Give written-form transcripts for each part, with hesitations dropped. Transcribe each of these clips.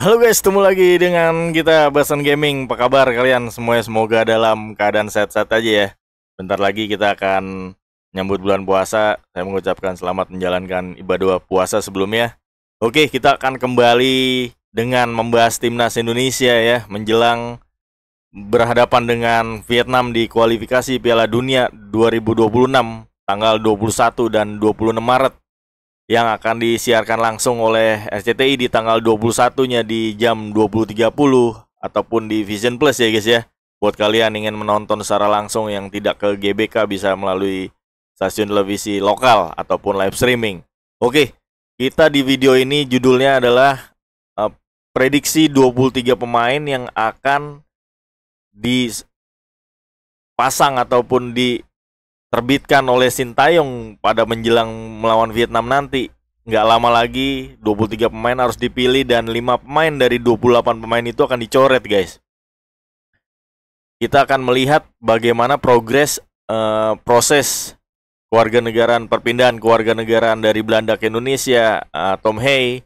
Halo guys, ketemu lagi dengan kita Bahasan Gaming. Apa kabar kalian semuanya? Semoga dalam keadaan sehat-sehat aja ya. Bentar lagi kita akan nyambut bulan puasa. Saya mengucapkan selamat menjalankan ibadah puasa sebelumnya. Oke, kita akan kembali dengan membahas timnas Indonesia ya, menjelang berhadapan dengan Vietnam di kualifikasi Piala Dunia 2026 tanggal 21 dan 26 Maret yang akan disiarkan langsung oleh RCTI di tanggal 21-nya di jam 20.30 ataupun di Vision Plus ya guys ya. Buat kalian ingin menonton secara langsung yang tidak ke GBK bisa melalui stasiun televisi lokal ataupun live streaming. Oke, kita di video ini judulnya adalah prediksi 23 pemain yang akan dipasang ataupun diterbitkan oleh Sintayong pada menjelang melawan Vietnam nanti. Nggak lama lagi 23 pemain harus dipilih dan 5 pemain dari 28 pemain itu akan dicoret guys. Kita akan melihat bagaimana proses perpindahan kewarganegaraan dari Belanda ke Indonesia, Tom Hey,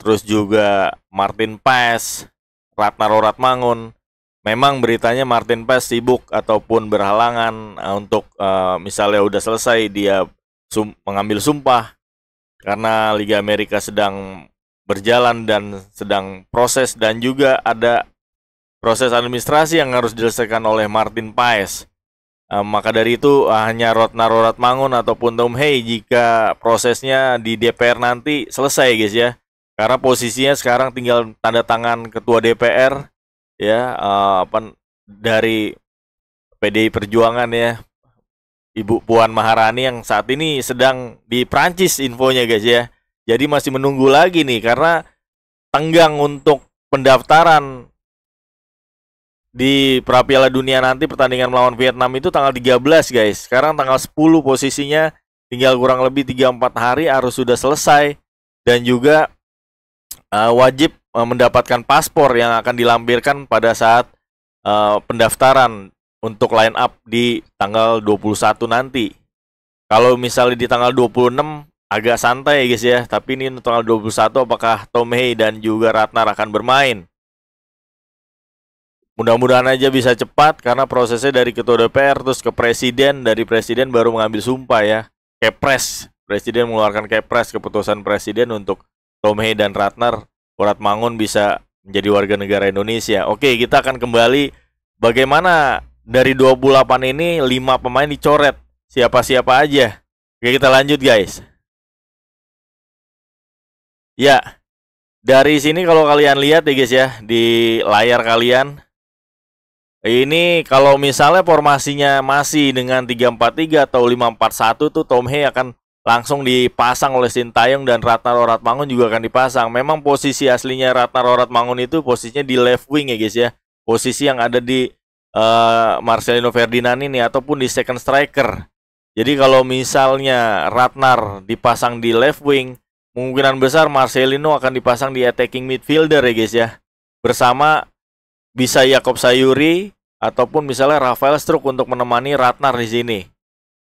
terus juga Martin Paes, Ratnar Oratmangun. Memang beritanya Martin Paes sibuk ataupun berhalangan untuk misalnya udah selesai dia mengambil sumpah karena Liga Amerika sedang berjalan dan sedang proses, dan juga ada proses administrasi yang harus diselesaikan oleh Martin Paes. Maka dari itu hanya Ratnar Oratmangun ataupun Tom Hey jika prosesnya di DPR nanti selesai guys ya. Karena posisinya sekarang tinggal tanda tangan ketua DPR ya, dari PDI Perjuangan ya, Ibu Puan Maharani yang saat ini sedang di Prancis infonya guys ya. Jadi masih menunggu lagi nih karena tenggang untuk pendaftaran di pra Piala Dunia nanti pertandingan melawan Vietnam itu tanggal 13 guys. Sekarang tanggal 10 posisinya, tinggal kurang lebih 3-4 hari harus sudah selesai, dan juga wajib mendapatkan paspor yang akan dilampirkan pada saat pendaftaran untuk line up di tanggal 21 nanti. Kalau misalnya di tanggal 26 agak santai ya guys ya, tapi ini tanggal 21 apakah Tom Hey dan juga Ratnar akan bermain? Mudah-mudahan aja bisa cepat karena prosesnya dari ketua DPR terus ke presiden, dari presiden baru mengambil sumpah ya. Kepres, presiden mengeluarkan kepres, keputusan presiden untuk Tom Hey dan Ratnar Oratmangun bisa menjadi warga negara Indonesia. Oke, kita akan kembali bagaimana dari 28 ini 5 pemain dicoret. Siapa-siapa aja. Oke, kita lanjut guys. Ya, dari sini kalau kalian lihat ya guys ya, di layar kalian, ini kalau misalnya formasinya masih dengan 3-4-3 atau 5-4-1 tuh Tom Hey akan langsung dipasang oleh Sintayong dan Ratnar Oratmangun juga akan dipasang. Memang posisi aslinya Ratnar Oratmangun itu posisinya di left wing ya guys ya. Posisi yang ada di Marcelino Ferdinand ini ataupun di second striker. Jadi kalau misalnya Ratnar dipasang di left wing, kemungkinan besar Marcelino akan dipasang di attacking midfielder ya guys ya. Bersama bisa Yakob Sayuri ataupun misalnya Rafael Struijk untuk menemani Ratnar di sini.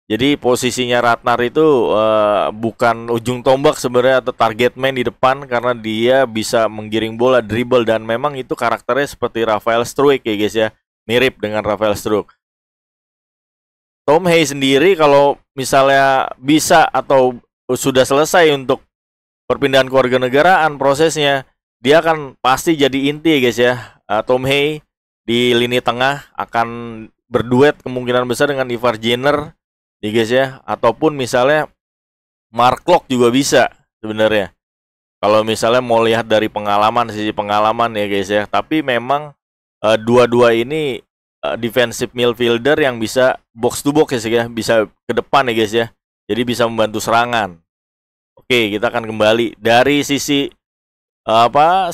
Jadi posisinya Ratnar itu bukan ujung tombak sebenarnya atau target man di depan, karena dia bisa menggiring bola, dribble, dan memang itu karakternya seperti Rafael Struijk ya guys ya, mirip dengan Rafael Struijk. Tom Hey sendiri kalau misalnya bisa atau sudah selesai untuk perpindahan kewarganegaraan prosesnya, dia akan pasti jadi inti ya guys ya. Tom Hey di lini tengah akan berduet kemungkinan besar dengan Ivar Jenner ya guys ya, ataupun misalnya Mark Klok juga bisa sebenarnya. Kalau misalnya mau lihat dari sisi pengalaman ya guys ya. Tapi memang dua-dua ini defensive midfielder yang bisa box to box ya, bisa ke depan ya guys ya. Jadi bisa membantu serangan. Oke, kita akan kembali dari sisi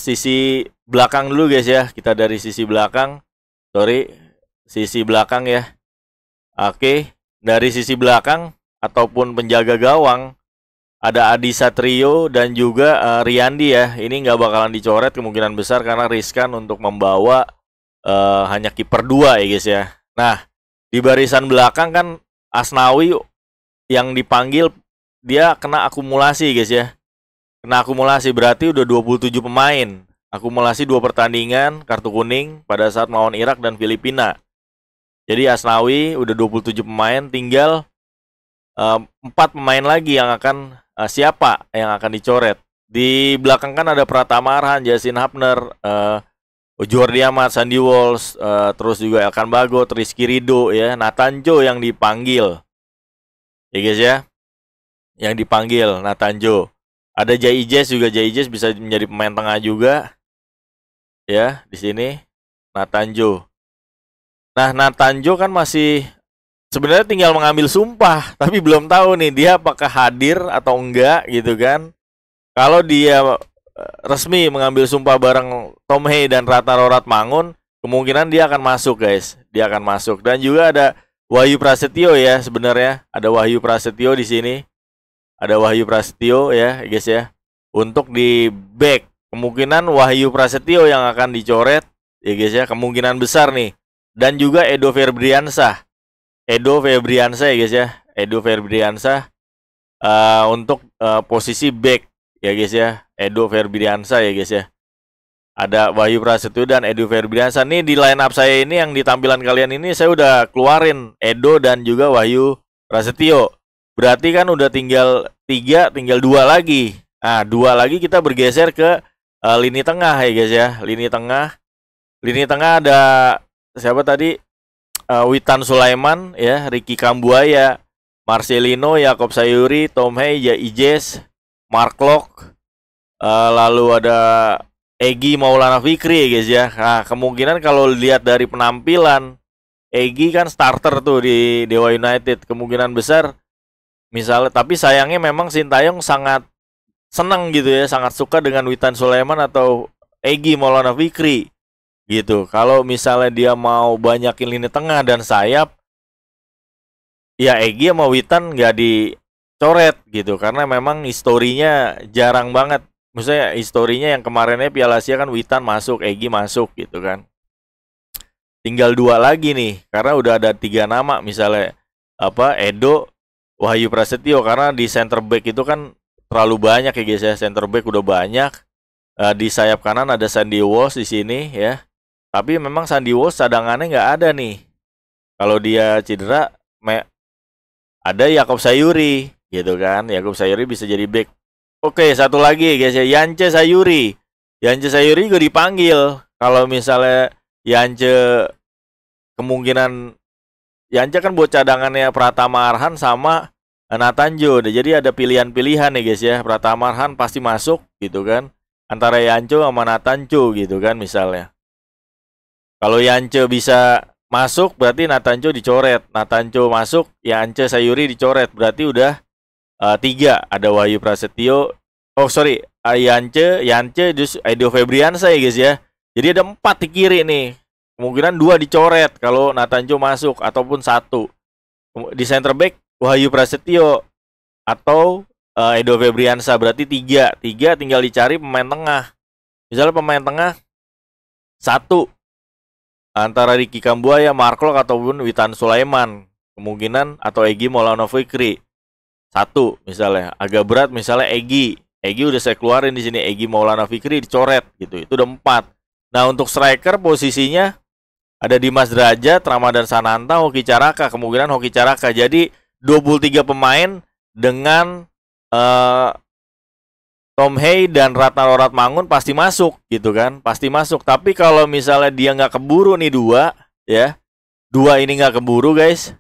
sisi belakang dulu guys ya. Kita dari sisi belakang. Sisi belakang ya. Oke, dari sisi belakang ataupun penjaga gawang ada Adi Satrio dan juga Riyandi ya. Ini nggak bakalan dicoret kemungkinan besar karena riskan untuk membawa hanya kiper 2 ya guys ya. Nah, di barisan belakang kan Asnawi yang dipanggil, dia kena akumulasi guys ya. Kena akumulasi berarti udah 27 pemain. akumulasi 2 pertandingan kartu kuning pada saat melawan Irak dan Filipina. Jadi Asnawi udah 27 pemain, tinggal 4 pemain lagi yang akan siapa yang akan dicoret. Di belakang kan ada Pratama Arhan, Justin Hapner, Jordi Amat, Sandy Walsh, terus juga Elkan Bagot, Rizky Ridho ya, Nathan Joe yang dipanggil. Ya guys ya. Yang dipanggil Nathan Joe. Ada Jai Ijes juga, Jai Ijes bisa menjadi pemain tengah juga. Ya, di sini Nathan Joe. Nah, Nathan Joe kan masih sebenarnya tinggal mengambil sumpah, tapi belum tahu nih dia apakah hadir atau enggak gitu kan. Kalau dia resmi mengambil sumpah bareng Tom Hey dan Ratna Mangun, kemungkinan dia akan masuk guys. Dia akan masuk. Dan juga ada Wahyu Prasetyo ya sebenarnya. Ada Wahyu Prasetyo di sini. Ada Wahyu Prasetyo ya guys ya. Untuk di back, kemungkinan Wahyu Prasetyo yang akan dicoret ya guys ya. Kemungkinan besar nih. Dan juga Edo Febriansah. Edo Febriansah ya guys ya. Edo Febriansah untuk posisi back ya guys ya. Edo Febriansah ya guys ya. Ada Wahyu Prasetyo dan Edo Febriansah. Nih di line up saya ini yang di tampilan kalian ini saya udah keluarin Edo dan juga Wahyu Prasetyo. Berarti kan udah tinggal 3, tinggal 2 lagi. Nah, 2 lagi kita bergeser ke lini tengah ya guys ya. Lini tengah. Lini tengah ada siapa tadi? Witan Sulaiman ya, Ricky Kambuaya, Marcelino, Yakob Sayuri, Tom Hey, Jai Ijes, Mark Locke, lalu ada Egy Maulana Fikri ya guys ya. Nah, kemungkinan kalau lihat dari penampilan Egy kan starter tuh di Dewa United, kemungkinan besar misalnya, tapi sayangnya memang Sintayong sangat senang gitu ya, sangat suka dengan Witan Sulaiman atau Egy Maulana Fikri gitu. Kalau misalnya dia mau banyakin lini tengah dan sayap, ya Egy sama Witan nggak dicoret gitu, karena memang historinya jarang banget. Maksudnya historinya yang kemarinnya Piala Asia kan Witan masuk, Egy masuk gitu kan. Tinggal 2 lagi nih, karena udah ada 3 nama misalnya Edo, Wahyu Prasetyo, karena di center back itu kan terlalu banyak ya guys ya. Center back udah banyak. Di sayap kanan ada Sandy Walsh di sini ya. Tapi memang Sandy Walsh cadangannya nggak ada nih. Kalau dia cedera, ada Yakob Sayuri gitu kan. Yakob Sayuri bisa jadi back. Oke, satu lagi guys ya, Yance Sayuri. Yance Sayuri juga dipanggil. Kalau misalnya Yance, kemungkinan Yance kan buat cadangannya Pratama Arhan sama Nathan Joe. Jadi ada pilihan-pilihan nih guys ya. Pratama Arhan pasti masuk gitu kan. Antara Yance sama Nathan Joe gitu kan misalnya. Kalau Yance bisa masuk berarti Nathan Joe dicoret. Nathan Joe masuk, Yance Sayuri dicoret. Berarti udah 3. Ada Wahyu Prasetyo. Yance, dus Edo Febriansah ya guys ya. Jadi ada 4 di kiri nih. Kemungkinan 2 dicoret kalau Nathan Joe masuk, ataupun 1. Di center back Wahyu Prasetyo atau Edo Febriansah, berarti 3 tinggal dicari pemain tengah. Misalnya pemain tengah 1 antara Ricky Kambuaya, Mark Locke ataupun Witan Sulaiman. Kemungkinan atau Egy Maulana Fikri. 1 misalnya. Agak berat misalnya Egy udah saya keluarin di sini, Egy Maulana Fikri dicoret gitu. Itu udah 4. Nah, untuk striker posisinya ada Dimas Derajat, Ramadan Sananta, Hoki Caraka. Kemungkinan Hoki Caraka. Jadi 23 pemain dengan Tom Hey dan Ratna Mangun pasti masuk gitu kan. Pasti masuk. Tapi kalau misalnya dia nggak keburu nih 2 ya. 2 ini nggak keburu guys.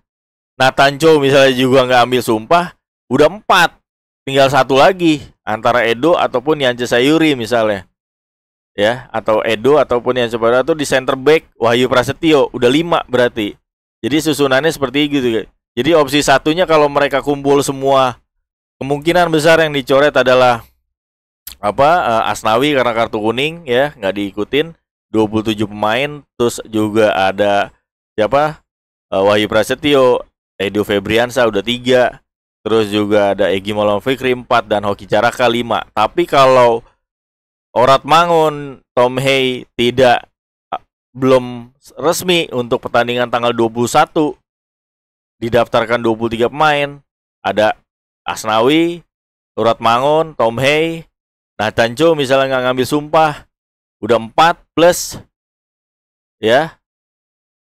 Nathan Joe misalnya juga nggak ambil sumpah. Udah 4. Tinggal 1 lagi. Antara Edo ataupun Yance Sayuri misalnya. Ya, atau Edo ataupun yang sebenarnya itu di center back Wahyu Prasetyo udah 5 berarti. Jadi susunannya seperti gitu guys. Jadi opsi satunya kalau mereka kumpul semua, kemungkinan besar yang dicoret adalah Asnawi karena kartu kuning ya, nggak diikutin. 27 pemain. Terus juga ada siapa? Wahyu Prasetyo, Edo Febriansah udah 3. Terus juga ada Egy Maulana Fikri 4 dan Hoki Caraka 5. Tapi kalau Orat Mangun, Tom Hey belum resmi untuk pertandingan tanggal 21, didaftarkan 23 pemain. Ada Asnawi, Orat Mangun, Tom Hey, Nathan Joe misalnya nggak ngambil sumpah, udah 4 plus ya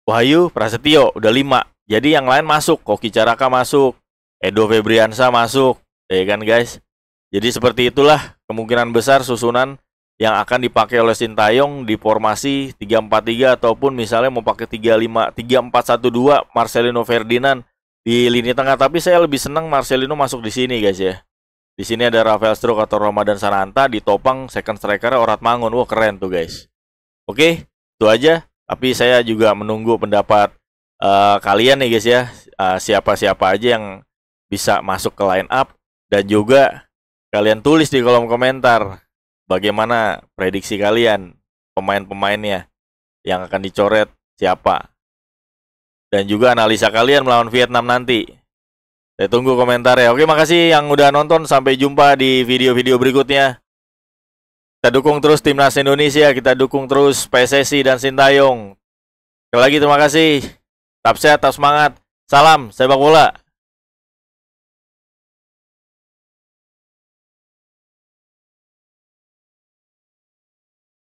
Wahyu Prasetyo udah 5. Jadi yang lain masuk, Koki Caraka masuk, Edo Febriansa masuk, ya kan guys. Jadi seperti itulah kemungkinan besar susunan yang akan dipakai oleh Sintayong di formasi 3-4-3 ataupun misalnya mau pakai 3-4-1-2 Marcelino Ferdinand di lini tengah. Tapi saya lebih senang Marcelino masuk di sini guys ya. Di sini ada Rafael Struijk atau Ramadan Sananta, ditopang second striker Orat Mangun. Wah keren tuh guys. Oke, itu aja. Tapi saya juga menunggu pendapat kalian nih guys ya. Siapa-siapa aja yang bisa masuk ke line up. Dan juga kalian tulis di kolom komentar bagaimana prediksi kalian pemain-pemainnya yang akan dicoret siapa. Dan juga analisa kalian melawan Vietnam nanti. Saya tunggu komentarnya. Oke, makasih yang udah nonton. Sampai jumpa di video-video berikutnya. Kita dukung terus Timnas Indonesia, kita dukung terus PSSI dan Sintayong. Sekali lagi terima kasih. Tetap sehat, tetap semangat. Salam sepak bola.